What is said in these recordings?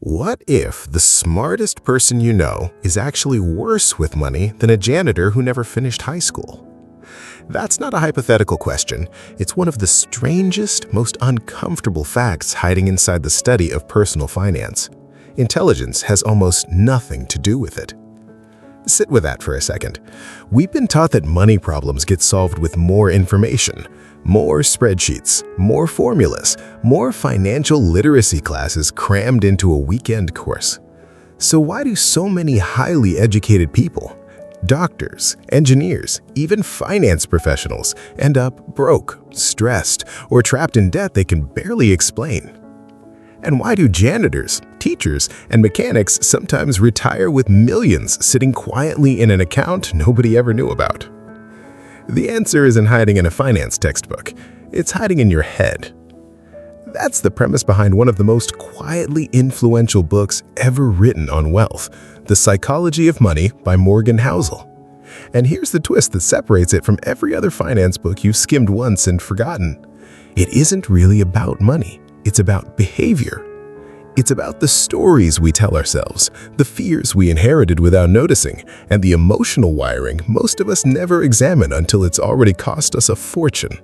What if the smartest person you know is actually worse with money than a janitor who never finished high school? That's not a hypothetical question. It's one of the strangest, most uncomfortable facts hiding inside the study of personal finance. Intelligence has almost nothing to do with it. Sit with that for a second. We've been taught that money problems get solved with more information, more spreadsheets, more formulas, more financial literacy classes crammed into a weekend course. So why do so many highly educated people, doctors, engineers, even finance professionals, end up broke, stressed, or trapped in debt they can barely explain? And why do janitors, teachers, and mechanics sometimes retire with millions sitting quietly in an account nobody ever knew about? The answer isn't hiding in a finance textbook. It's hiding in your head. That's the premise behind one of the most quietly influential books ever written on wealth, The Psychology of Money by Morgan Housel. And here's the twist that separates it from every other finance book you've skimmed once and forgotten. It isn't really about money. It's about behavior. It's about the stories we tell ourselves, the fears we inherited without noticing, and the emotional wiring most of us never examine until it's already cost us a fortune.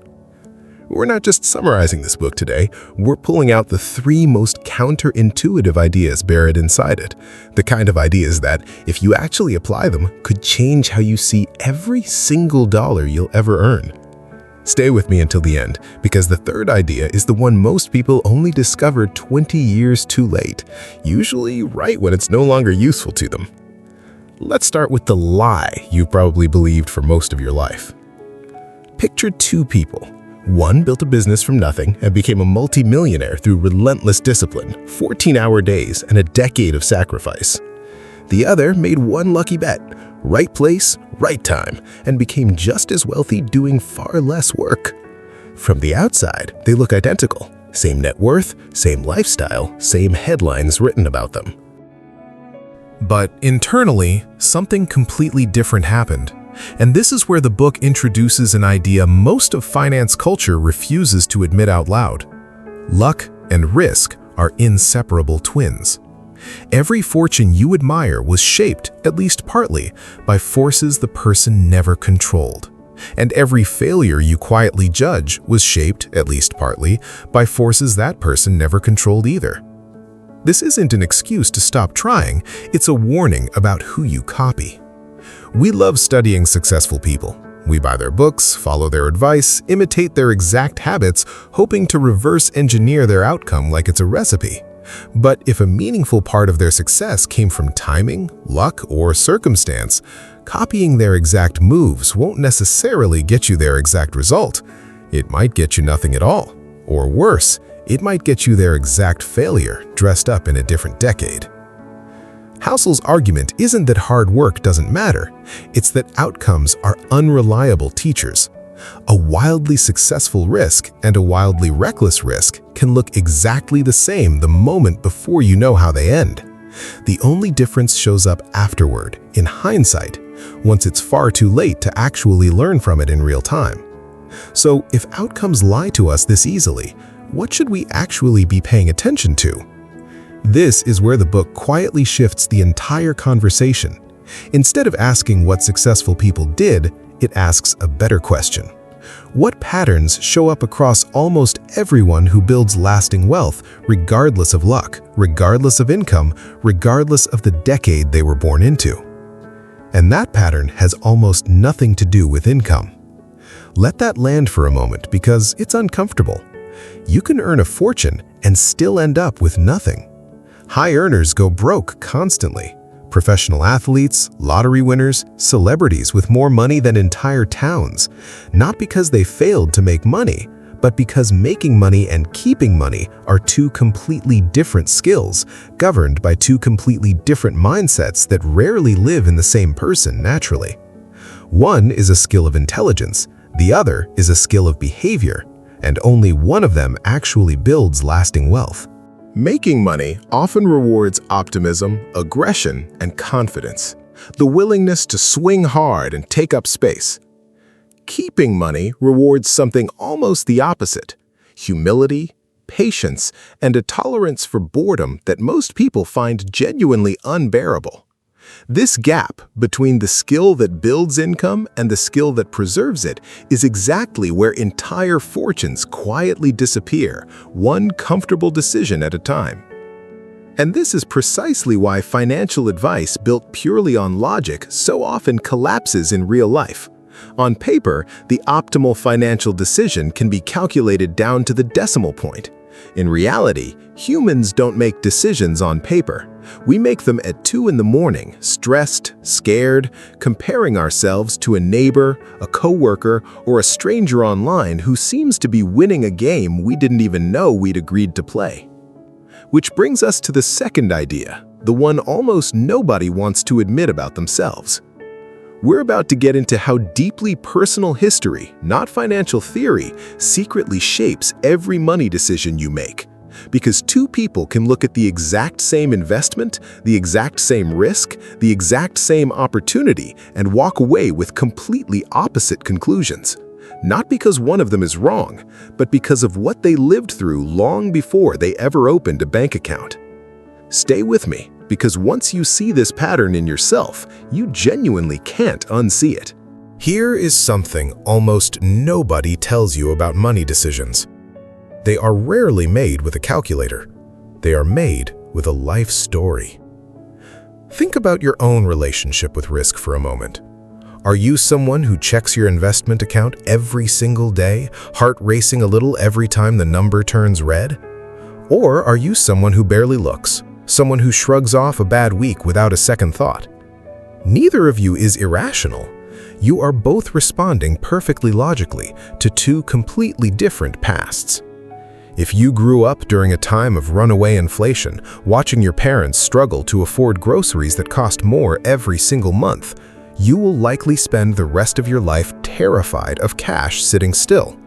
We're not just summarizing this book today, we're pulling out the three most counterintuitive ideas buried inside it, the kind of ideas that, if you actually apply them, could change how you see every single dollar you'll ever earn. Stay with me until the end, because the third idea is the one most people only discover 20 years too late, usually right when it's no longer useful to them. Let's start with the lie you've probably believed for most of your life. Picture two people. One built a business from nothing and became a multi-millionaire through relentless discipline, 14-hour days, and a decade of sacrifice. The other made one lucky bet, right place, right time, and became just as wealthy doing far less work. From the outside, they look identical. Same net worth, same lifestyle, same headlines written about them. But internally, something completely different happened. And this is where the book introduces an idea most of finance culture refuses to admit out loud. Luck and risk are inseparable twins. Every fortune you admire was shaped, at least partly, by forces the person never controlled. And every failure you quietly judge was shaped, at least partly, by forces that person never controlled either. This isn't an excuse to stop trying, it's a warning about who you copy. We love studying successful people. We buy their books, follow their advice, imitate their exact habits, hoping to reverse engineer their outcome like it's a recipe. But if a meaningful part of their success came from timing, luck, or circumstance, copying their exact moves won't necessarily get you their exact result. It might get you nothing at all. Or worse, it might get you their exact failure dressed up in a different decade. Housel's argument isn't that hard work doesn't matter, it's that outcomes are unreliable teachers. A wildly successful risk and a wildly reckless risk can look exactly the same the moment before you know how they end. The only difference shows up afterward, in hindsight, once it's far too late to actually learn from it in real time. So if outcomes lie to us this easily, what should we actually be paying attention to? This is where the book quietly shifts the entire conversation. Instead of asking what successful people did, it asks a better question. What patterns show up across almost everyone who builds lasting wealth, regardless of luck, regardless of income, regardless of the decade they were born into? And that pattern has almost nothing to do with income. Let that land for a moment because it's uncomfortable. You can earn a fortune and still end up with nothing. High earners go broke constantly. Professional athletes, lottery winners, celebrities with more money than entire towns, not because they failed to make money, but because making money and keeping money are two completely different skills, governed by two completely different mindsets that rarely live in the same person naturally. One is a skill of intelligence, the other is a skill of behavior, and only one of them actually builds lasting wealth. Making money often rewards optimism, aggression, and confidence, the willingness to swing hard and take up space. Keeping money rewards something almost the opposite: humility, patience, and a tolerance for boredom that most people find genuinely unbearable. This gap between the skill that builds income and the skill that preserves it is exactly where entire fortunes quietly disappear, one comfortable decision at a time. And this is precisely why financial advice built purely on logic so often collapses in real life. On paper, the optimal financial decision can be calculated down to the decimal point. In reality, humans don't make decisions on paper. We make them at 2 in the morning, stressed, scared, comparing ourselves to a neighbor, a coworker, or a stranger online who seems to be winning a game we didn't even know we'd agreed to play. Which brings us to the second idea, the one almost nobody wants to admit about themselves. We're about to get into how deeply personal history, not financial theory, secretly shapes every money decision you make. Because two people can look at the exact same investment, the exact same risk, the exact same opportunity, and walk away with completely opposite conclusions. Not because one of them is wrong, but because of what they lived through long before they ever opened a bank account. Stay with me, because once you see this pattern in yourself, you genuinely can't unsee it. Here is something almost nobody tells you about money decisions. They are rarely made with a calculator. They are made with a life story. Think about your own relationship with risk for a moment. Are you someone who checks your investment account every single day, heart racing a little every time the number turns red? Or are you someone who barely looks, someone who shrugs off a bad week without a second thought? Neither of you is irrational. You are both responding perfectly logically to two completely different pasts. If you grew up during a time of runaway inflation, watching your parents struggle to afford groceries that cost more every single month, you will likely spend the rest of your life terrified of cash sitting still.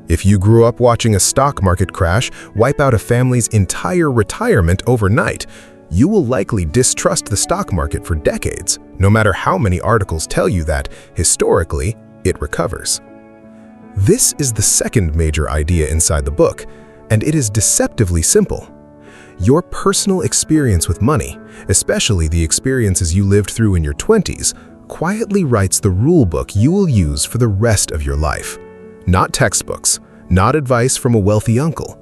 If you grew up watching a stock market crash wipe out a family's entire retirement overnight, you will likely distrust the stock market for decades, no matter how many articles tell you that, historically, it recovers. This is the second major idea inside the book, and it is deceptively simple. Your personal experience with money, especially the experiences you lived through in your 20s, quietly writes the rule book you will use for the rest of your life. Not textbooks, not advice from a wealthy uncle.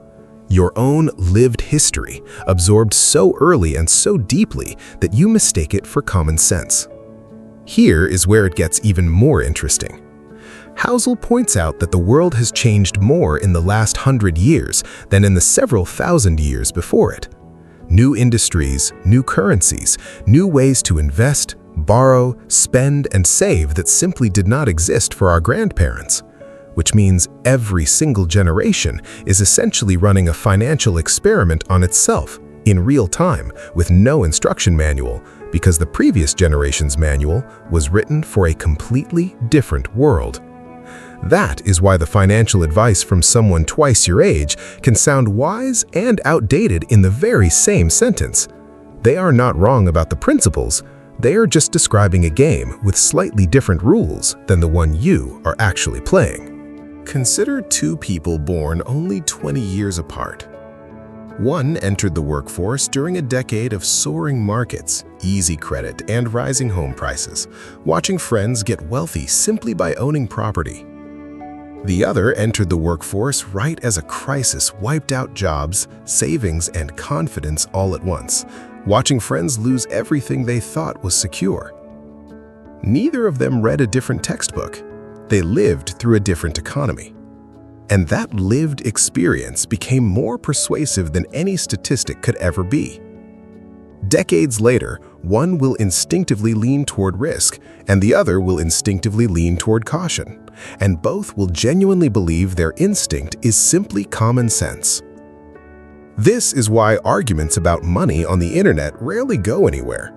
Your own lived history, absorbed so early and so deeply that you mistake it for common sense. Here is where it gets even more interesting. Housel points out that the world has changed more in the last 100 years than in the several thousand years before it. New industries, new currencies, new ways to invest, borrow, spend, and save that simply did not exist for our grandparents. Which means every single generation is essentially running a financial experiment on itself, in real time, with no instruction manual, because the previous generation's manual was written for a completely different world. That is why the financial advice from someone twice your age can sound wise and outdated in the very same sentence. They are not wrong about the principles, they are just describing a game with slightly different rules than the one you are actually playing. Consider two people born only 20 years apart. One entered the workforce during a decade of soaring markets, easy credit, and rising home prices, watching friends get wealthy simply by owning property. The other entered the workforce right as a crisis wiped out jobs, savings, and confidence all at once, watching friends lose everything they thought was secure. Neither of them read a different textbook. They lived through a different economy. And that lived experience became more persuasive than any statistic could ever be. Decades later, one will instinctively lean toward risk, and the other will instinctively lean toward caution, and both will genuinely believe their instinct is simply common sense. This is why arguments about money on the internet rarely go anywhere.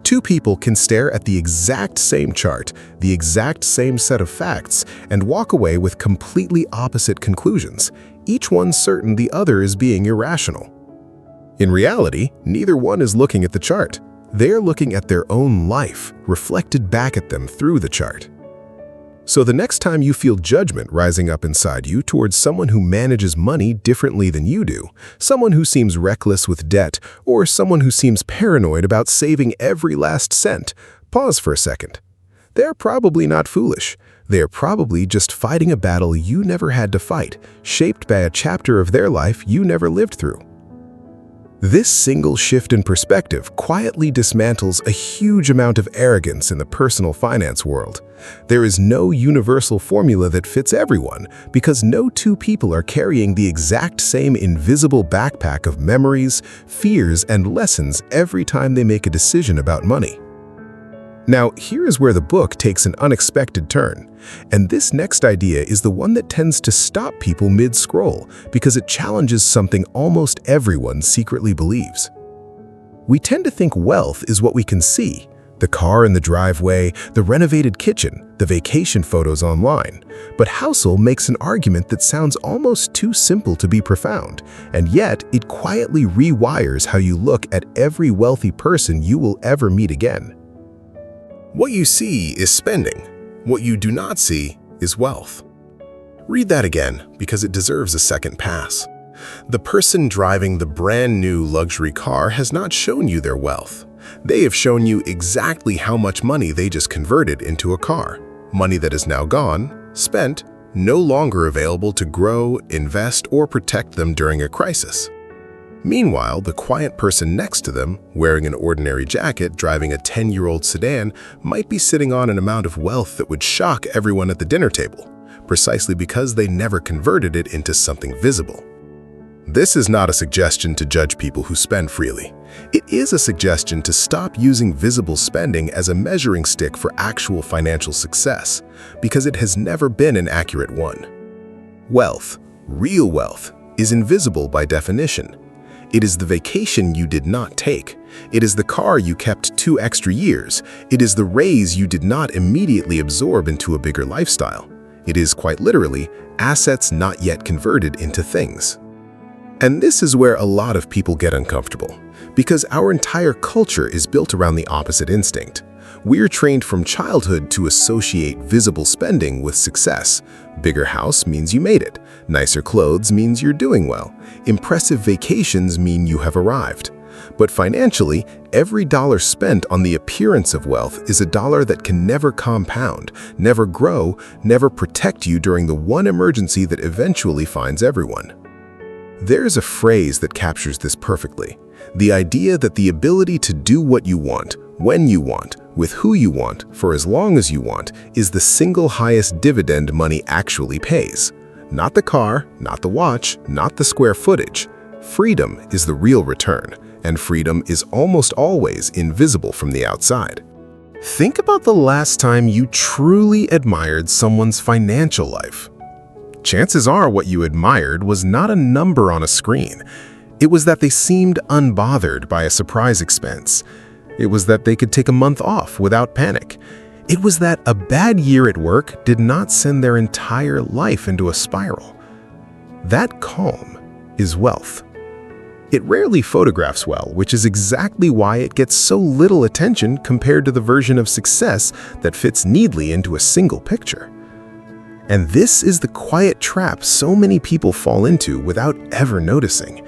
Two people can stare at the exact same chart, the exact same set of facts, and walk away with completely opposite conclusions, each one certain the other is being irrational. In reality, neither one is looking at the chart. They're looking at their own life, reflected back at them through the chart. So the next time you feel judgment rising up inside you towards someone who manages money differently than you do, someone who seems reckless with debt, or someone who seems paranoid about saving every last cent, pause for a second. They're probably not foolish. They're probably just fighting a battle you never had to fight, shaped by a chapter of their life you never lived through. This single shift in perspective quietly dismantles a huge amount of arrogance in the personal finance world. There is no universal formula that fits everyone because no two people are carrying the exact same invisible backpack of memories, fears, and lessons every time they make a decision about money. Now, here is where the book takes an unexpected turn, and this next idea is the one that tends to stop people mid-scroll because it challenges something almost everyone secretly believes. We tend to think wealth is what we can see: the car in the driveway, the renovated kitchen, the vacation photos online. But Housel makes an argument that sounds almost too simple to be profound, and yet it quietly rewires how you look at every wealthy person you will ever meet again. What you see is spending. What you do not see is wealth. Read that again because it deserves a second pass. The person driving the brand new luxury car has not shown you their wealth. They have shown you exactly how much money they just converted into a car. Money that is now gone, spent, no longer available to grow, invest, or protect them during a crisis. Meanwhile, the quiet person next to them, wearing an ordinary jacket, driving a 10-year-old sedan, might be sitting on an amount of wealth that would shock everyone at the dinner table, precisely because they never converted it into something visible. This is not a suggestion to judge people who spend freely. It is a suggestion to stop using visible spending as a measuring stick for actual financial success, because it has never been an accurate one. Wealth, real wealth, is invisible by definition. It is the vacation you did not take. It is the car you kept 2 extra years. It is the raise you did not immediately absorb into a bigger lifestyle. It is, quite literally, assets not yet converted into things. And this is where a lot of people get uncomfortable, because our entire culture is built around the opposite instinct. We're trained from childhood to associate visible spending with success. Bigger house means you made it. Nicer clothes means you're doing well. Impressive vacations mean you have arrived. But financially, every dollar spent on the appearance of wealth is a dollar that can never compound, never grow, never protect you during the one emergency that eventually finds everyone. There's a phrase that captures this perfectly: the idea that the ability to do what you want, when you want, with who you want, for as long as you want, is the single highest dividend money actually pays. Not the car, not the watch, not the square footage. Freedom is the real return, and freedom is almost always invisible from the outside. Think about the last time you truly admired someone's financial life. Chances are what you admired was not a number on a screen. It was that they seemed unbothered by a surprise expense. It was that they could take a month off without panic. It was that a bad year at work did not send their entire life into a spiral. That calm is wealth. It rarely photographs well, which is exactly why it gets so little attention compared to the version of success that fits neatly into a single picture. And this is the quiet trap so many people fall into without ever noticing.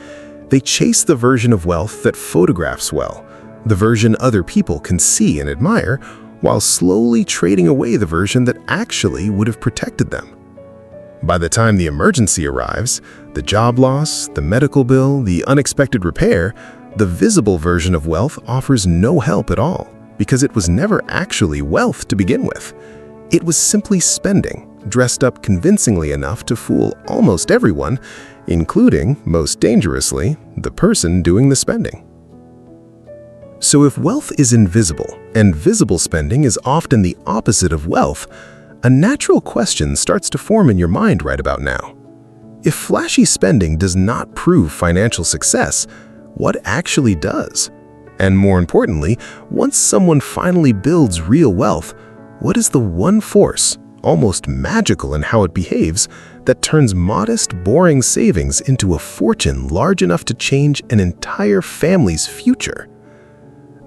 They chase the version of wealth that photographs well, the version other people can see and admire, while slowly trading away the version that actually would have protected them. By the time the emergency arrives, the job loss, the medical bill, the unexpected repair, the visible version of wealth offers no help at all, because it was never actually wealth to begin with. It was simply spending, dressed up convincingly enough to fool almost everyone, including, most dangerously, the person doing the spending. So if wealth is invisible, and visible spending is often the opposite of wealth, a natural question starts to form in your mind right about now. If flashy spending does not prove financial success, what actually does? And more importantly, once someone finally builds real wealth, what is the one force, almost magical in how it behaves, that turns modest, boring savings into a fortune large enough to change an entire family's future?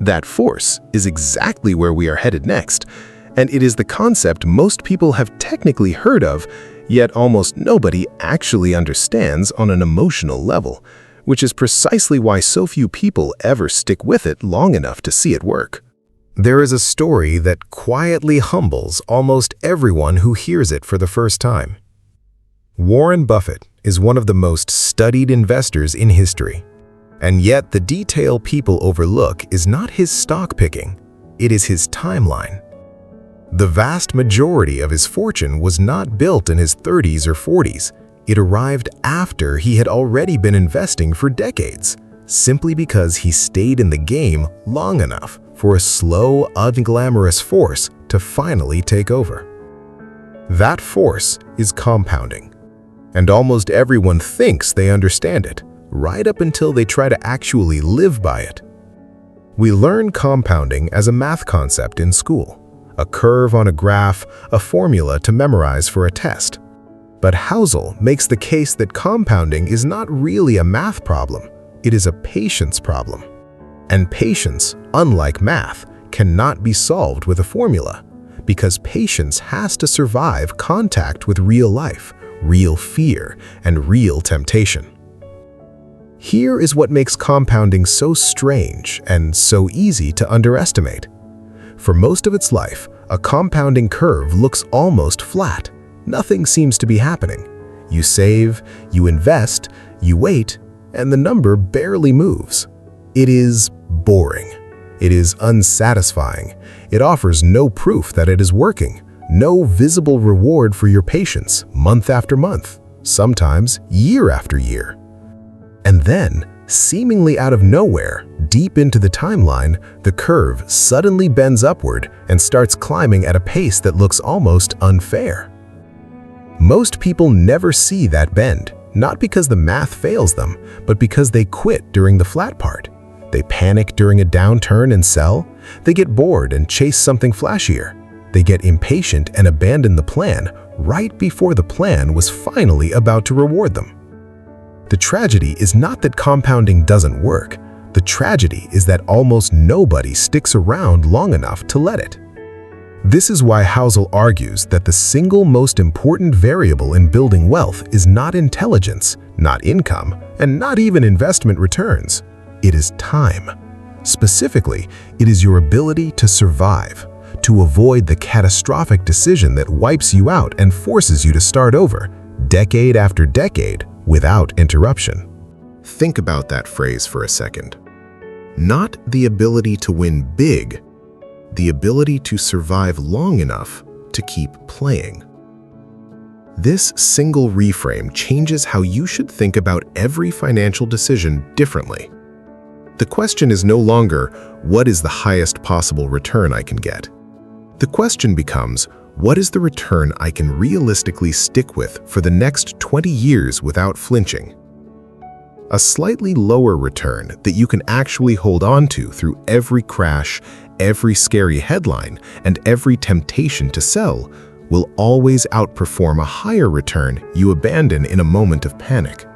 That force is exactly where we are headed next, And it is the concept most people have technically heard of, yet almost nobody actually understands on an emotional level, which is precisely why so few people ever stick with it long enough to see it work. There is a story that quietly humbles almost everyone who hears it for the first time. Warren Buffett is one of the most studied investors in history. And yet the detail people overlook is not his stock picking, it is his timeline. The vast majority of his fortune was not built in his 30s or 40s. It arrived after he had already been investing for decades, simply because he stayed in the game long enough for a slow, unglamorous force to finally take over. That force is compounding. And almost everyone thinks they understand it, right up until they try to actually live by it. We learn compounding as a math concept in school, a curve on a graph, a formula to memorize for a test. But Housel makes the case that compounding is not really a math problem, it is a patience problem. And patience, unlike math, cannot be solved with a formula, because patience has to survive contact with real life, real fear, and real temptation. Here is what makes compounding so strange and so easy to underestimate. For most of its life, a compounding curve looks almost flat. Nothing seems to be happening. You save, you invest, you wait, and the number barely moves. It is boring. It is unsatisfying. It offers no proof that it is working, no visible reward for your patience month after month, sometimes year after year. And then, seemingly out of nowhere, deep into the timeline, the curve suddenly bends upward and starts climbing at a pace that looks almost unfair. Most people never see that bend, not because the math fails them, but because they quit during the flat part. They panic during a downturn and sell. They get bored and chase something flashier. They get impatient and abandon the plan right before the plan was finally about to reward them. The tragedy is not that compounding doesn't work. The tragedy is that almost nobody sticks around long enough to let it. This is why Housel argues that the single most important variable in building wealth is not intelligence, not income, and not even investment returns. It is time. Specifically, it is your ability to survive, to avoid the catastrophic decision that wipes you out and forces you to start over, decade after decade, without interruption. Think about that phrase for a second. Not the ability to win big, the ability to survive long enough to keep playing. This single reframe changes how you should think about every financial decision differently. The question is no longer, what is the highest possible return I can get? The question becomes, what is the return I can realistically stick with for the next 20 years without flinching? A slightly lower return that you can actually hold on to through every crash, every scary headline, and every temptation to sell will always outperform a higher return you abandon in a moment of panic.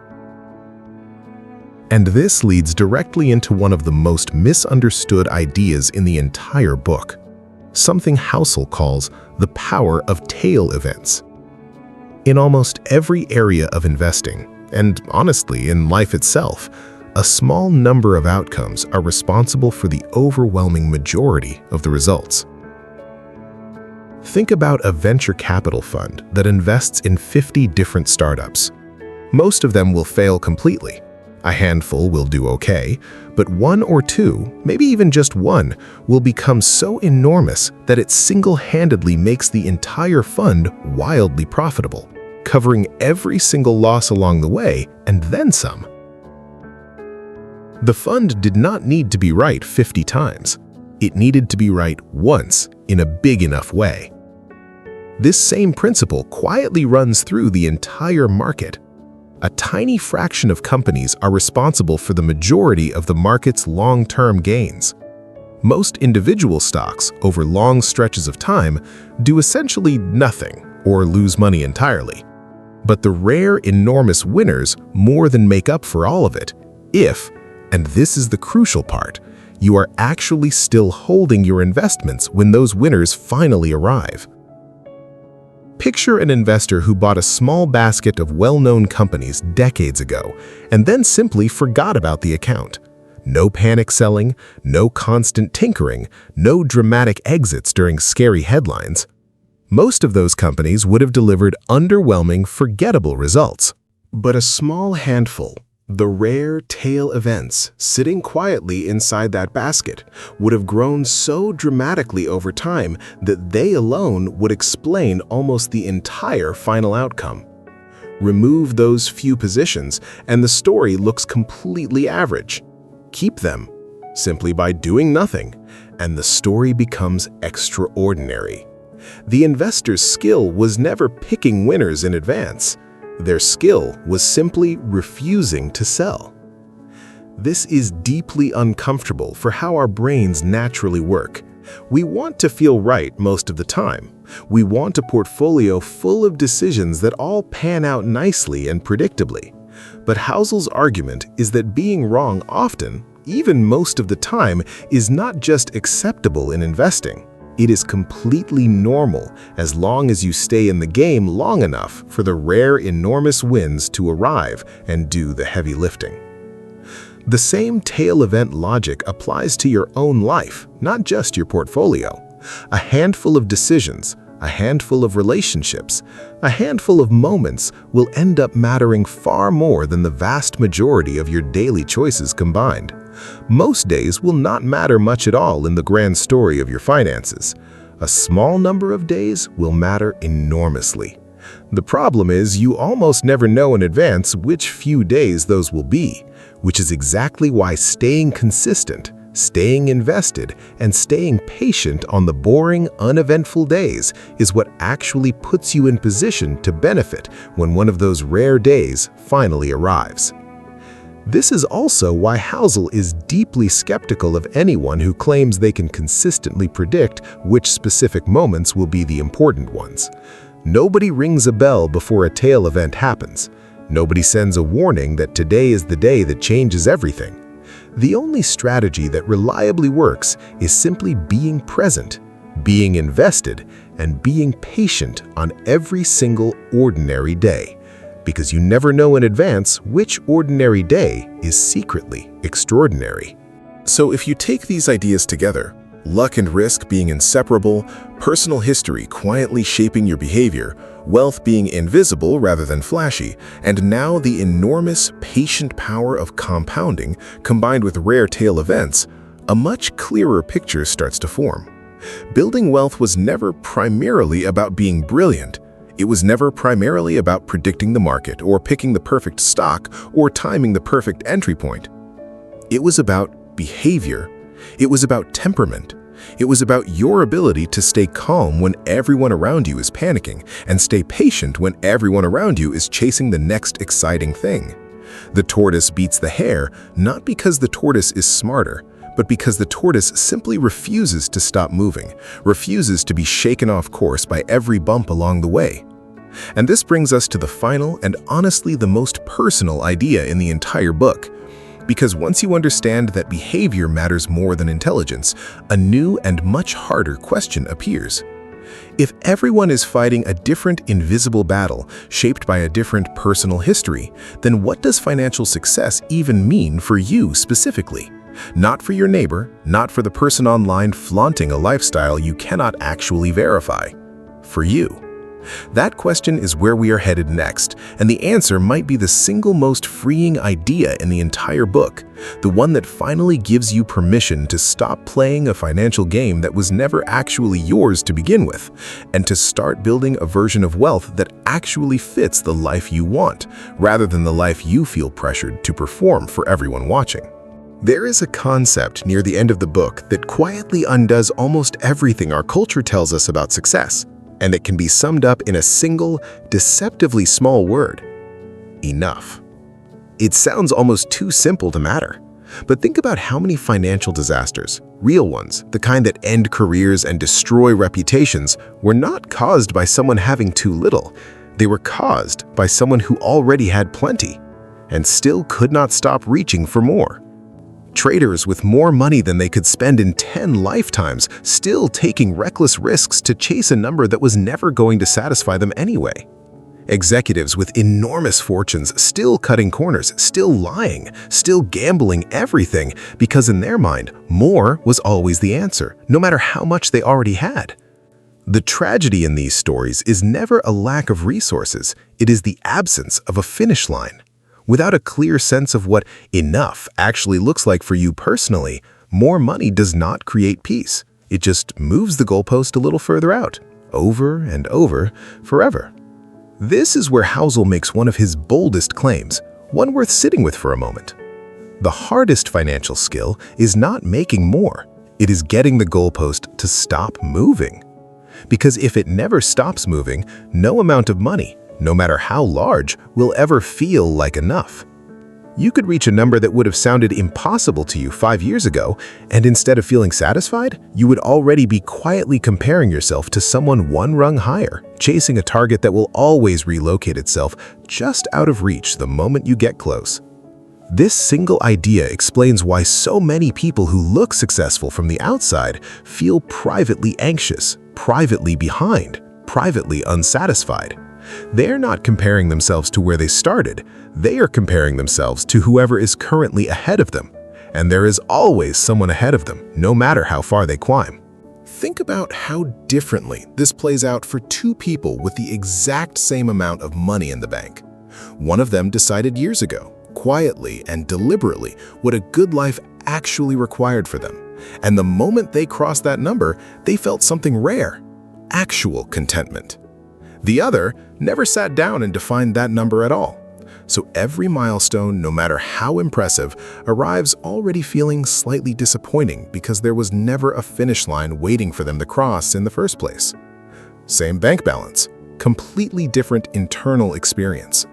And this leads directly into one of the most misunderstood ideas in the entire book, something Housel calls the power of tail events. In almost every area of investing, and honestly in life itself, a small number of outcomes are responsible for the overwhelming majority of the results. Think about a venture capital fund that invests in 50 different startups. Most of them will fail completely. A handful will do okay, but one or two, maybe even just one, will become so enormous that it single-handedly makes the entire fund wildly profitable, covering every single loss along the way and then some. The fund did not need to be right 50 times. It needed to be right once in a big enough way. This same principle quietly runs through the entire market. A tiny fraction of companies are responsible for the majority of the market's long-term gains. Most individual stocks, over long stretches of time, do essentially nothing or lose money entirely. But the rare, enormous winners more than make up for all of it if, and this is the crucial part, You are actually still holding your investments when those winners finally arrive. Picture an investor who bought a small basket of well-known companies decades ago and then simply forgot about the account. No panic selling, no constant tinkering, no dramatic exits during scary headlines. Most of those companies would have delivered underwhelming, forgettable results. But a small handful, the rare tail events sitting quietly inside that basket, would have grown so dramatically over time that they alone would explain almost the entire final outcome. Remove those few positions and the story looks completely average. Keep them, simply by doing nothing, and the story becomes extraordinary. The investor's skill was never picking winners in advance. Their skill was simply refusing to sell. This is deeply uncomfortable for how our brains naturally work. We want to feel right most of the time. We want a portfolio full of decisions that all pan out nicely and predictably. But Housel's argument is that being wrong often, even most of the time, is not just acceptable in investing. It is completely normal as long as you stay in the game long enough for the rare, enormous wins to arrive and do the heavy lifting. The same tail event logic applies to your own life, not just your portfolio. A handful of decisions, a handful of relationships, a handful of moments will end up mattering far more than the vast majority of your daily choices combined. Most days will not matter much at all in the grand story of your finances. A small number of days will matter enormously. The problem is you almost never know in advance which few days those will be, which is exactly why staying consistent, staying invested, and staying patient on the boring, uneventful days is what actually puts you in position to benefit when one of those rare days finally arrives. This is also why Housel is deeply skeptical of anyone who claims they can consistently predict which specific moments will be the important ones. Nobody rings a bell before a tail event happens. Nobody sends a warning that today is the day that changes everything. The only strategy that reliably works is simply being present, being invested, and being patient on every single ordinary day. Because you never know in advance which ordinary day is secretly extraordinary. So if you take these ideas together, luck and risk being inseparable, personal history quietly shaping your behavior, wealth being invisible rather than flashy, and now the enormous patient power of compounding combined with rare tail events, a much clearer picture starts to form. Building wealth was never primarily about being brilliant. It was never primarily about predicting the market or picking the perfect stock or timing the perfect entry point. It was about behavior. It was about temperament. It was about your ability to stay calm when everyone around you is panicking and stay patient when everyone around you is chasing the next exciting thing. The tortoise beats the hare not because the tortoise is smarter, but because the tortoise simply refuses to stop moving, refuses to be shaken off course by every bump along the way. And this brings us to the final and honestly the most personal idea in the entire book. Because once you understand that behavior matters more than intelligence, a new and much harder question appears. If everyone is fighting a different invisible battle shaped by a different personal history, then what does financial success even mean for you specifically? Not for your neighbor, not for the person online flaunting a lifestyle you cannot actually verify. For you. That question is where we are headed next, and the answer might be the single most freeing idea in the entire book, the one that finally gives you permission to stop playing a financial game that was never actually yours to begin with, and to start building a version of wealth that actually fits the life you want, rather than the life you feel pressured to perform for everyone watching. There is a concept near the end of the book that quietly undoes almost everything our culture tells us about success, and it can be summed up in a single, deceptively small word: enough. It sounds almost too simple to matter, but think about how many financial disasters, real ones, the kind that end careers and destroy reputations, were not caused by someone having too little. They were caused by someone who already had plenty and still could not stop reaching for more. Traders with more money than they could spend in 10 lifetimes, still taking reckless risks to chase a number that was never going to satisfy them anyway. Executives with enormous fortunes still cutting corners, still lying, still gambling everything because in their mind, more was always the answer, no matter how much they already had. The tragedy in these stories is never a lack of resources, it is the absence of a finish line. Without a clear sense of what enough actually looks like for you personally, more money does not create peace. It just moves the goalpost a little further out, over and over, forever. This is where Housel makes one of his boldest claims, one worth sitting with for a moment. The hardest financial skill is not making more, it is getting the goalpost to stop moving. Because if it never stops moving, no amount of money, no matter how large, will ever feel like enough. You could reach a number that would have sounded impossible to you 5 years ago, and instead of feeling satisfied, you would already be quietly comparing yourself to someone one rung higher, chasing a target that will always relocate itself just out of reach the moment you get close. This single idea explains why so many people who look successful from the outside feel privately anxious, privately behind, privately unsatisfied. They're not comparing themselves to where they started, they are comparing themselves to whoever is currently ahead of them. And there is always someone ahead of them, no matter how far they climb. Think about how differently this plays out for two people with the exact same amount of money in the bank. One of them decided years ago, quietly and deliberately, what a good life actually required for them. And the moment they crossed that number, they felt something rare, actual contentment. The other never sat down and defined that number at all. So every milestone, no matter how impressive, arrives already feeling slightly disappointing because there was never a finish line waiting for them to cross in the first place. Same bank balance, completely different internal experience.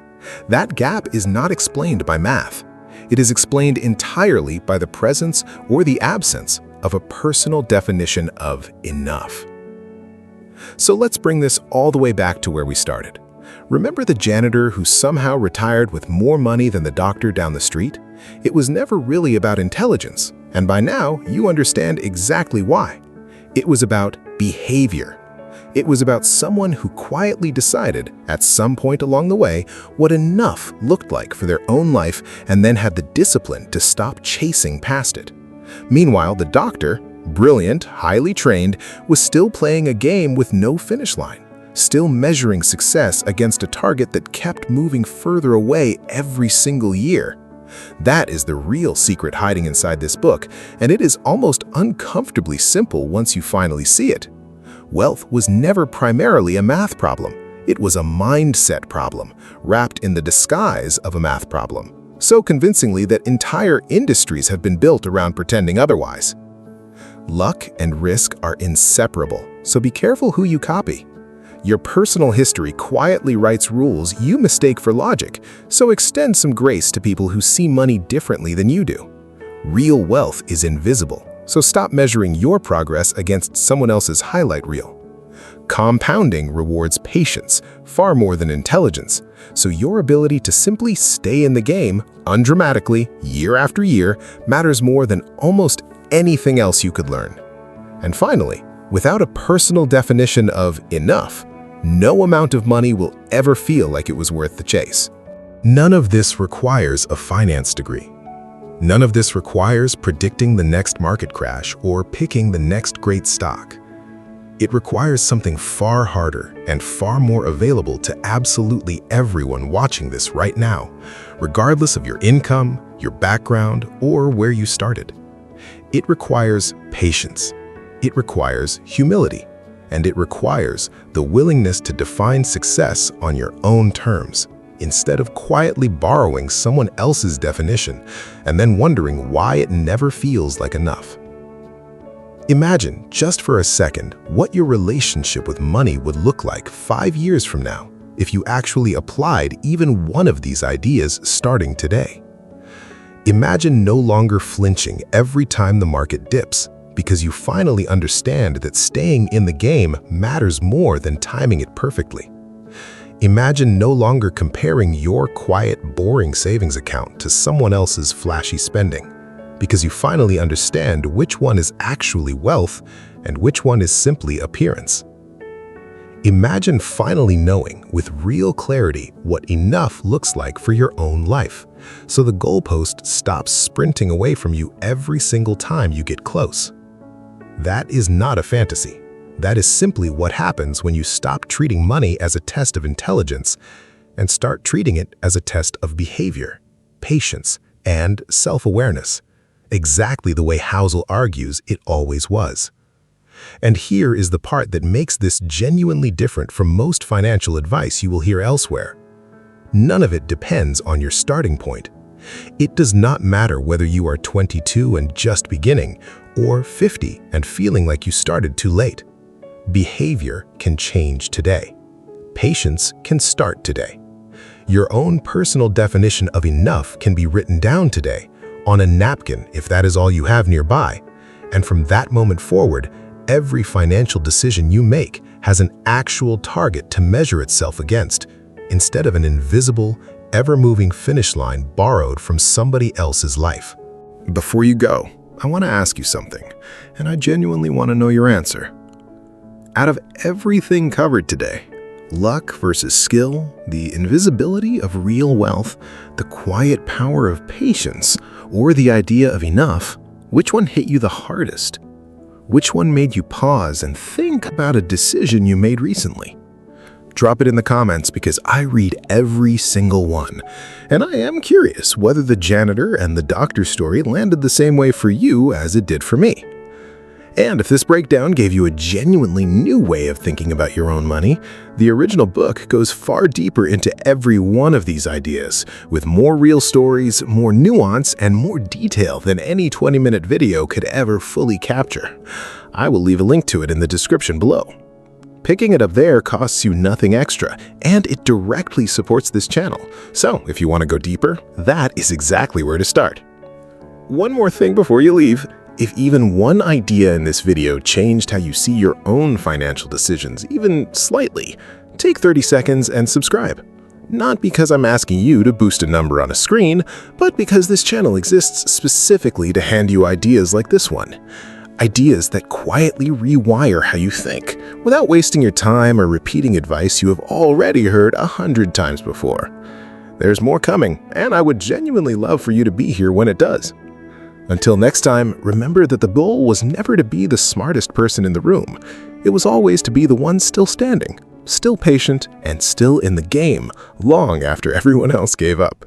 That gap is not explained by math. It is explained entirely by the presence or the absence of a personal definition of enough. So let's bring this all the way back to where we started. Remember the janitor who somehow retired with more money than the doctor down the street? It was never really about intelligence, and by now you understand exactly why. It was about behavior. It was about someone who quietly decided, at some point along the way, what enough looked like for their own life and then had the discipline to stop chasing past it. Meanwhile, the doctor, brilliant, highly trained, was still playing a game with no finish line, still measuring success against a target that kept moving further away every single year. That is the real secret hiding inside this book, and it is almost uncomfortably simple once you finally see it. Wealth was never primarily a math problem. It was a mindset problem, wrapped in the disguise of a math problem, so convincingly that entire industries have been built around pretending otherwise. Luck and risk are inseparable, so be careful who you copy. Your personal history quietly writes rules you mistake for logic, so extend some grace to people who see money differently than you do. Real wealth is invisible, so stop measuring your progress against someone else's highlight reel. Compounding rewards patience far more than intelligence, so your ability to simply stay in the game, undramatically, year after year, matters more than almost anything else you could learn. And finally, without a personal definition of enough, no amount of money will ever feel like it was worth the chase. None of this requires a finance degree. None of this requires predicting the next market crash or picking the next great stock. It requires something far harder and far more available to absolutely everyone watching this right now, regardless of your income, your background, or where you started. It requires patience. It requires humility. And it requires the willingness to define success on your own terms, instead of quietly borrowing someone else's definition and then wondering why it never feels like enough. Imagine, just for a second, what your relationship with money would look like 5 years from now if you actually applied even one of these ideas starting today. Imagine no longer flinching every time the market dips, because you finally understand that staying in the game matters more than timing it perfectly. Imagine no longer comparing your quiet, boring savings account to someone else's flashy spending, because you finally understand which one is actually wealth and which one is simply appearance. Imagine finally knowing with real clarity what enough looks like for your own life, so the goalpost stops sprinting away from you every single time you get close. That is not a fantasy. That is simply what happens when you stop treating money as a test of intelligence and start treating it as a test of behavior, patience, and self-awareness, exactly the way Housel argues it always was. And here is the part that makes this genuinely different from most financial advice you will hear elsewhere. None of it depends on your starting point. It does not matter whether you are 22 and just beginning, or 50 and feeling like you started too late. Behavior can change today. Patience can start today. Your own personal definition of enough can be written down today, on a napkin if that is all you have nearby, and from that moment forward, every financial decision you make has an actual target to measure itself against, instead of an invisible, ever-moving finish line borrowed from somebody else's life. Before you go, I want to ask you something, and I genuinely want to know your answer. Out of everything covered today, luck versus skill, the invisibility of real wealth, the quiet power of patience, or the idea of enough, which one hit you the hardest? Which one made you pause and think about a decision you made recently? Drop it in the comments because I read every single one, and I am curious whether the janitor and the doctor story landed the same way for you as it did for me. And if this breakdown gave you a genuinely new way of thinking about your own money, the original book goes far deeper into every one of these ideas, with more real stories, more nuance, and more detail than any 20-minute video could ever fully capture. I will leave a link to it in the description below. Picking it up there costs you nothing extra, and it directly supports this channel. So if you want to go deeper, that is exactly where to start. One more thing before you leave. If even one idea in this video changed how you see your own financial decisions, even slightly, take 30 seconds and subscribe. Not because I'm asking you to boost a number on a screen, but because this channel exists specifically to hand you ideas like this one. Ideas that quietly rewire how you think, without wasting your time or repeating advice you have already heard 100 times before. There's more coming, and I would genuinely love for you to be here when it does. Until next time, remember that the goal was never to be the smartest person in the room. It was always to be the one still standing, still patient, and still in the game, long after everyone else gave up.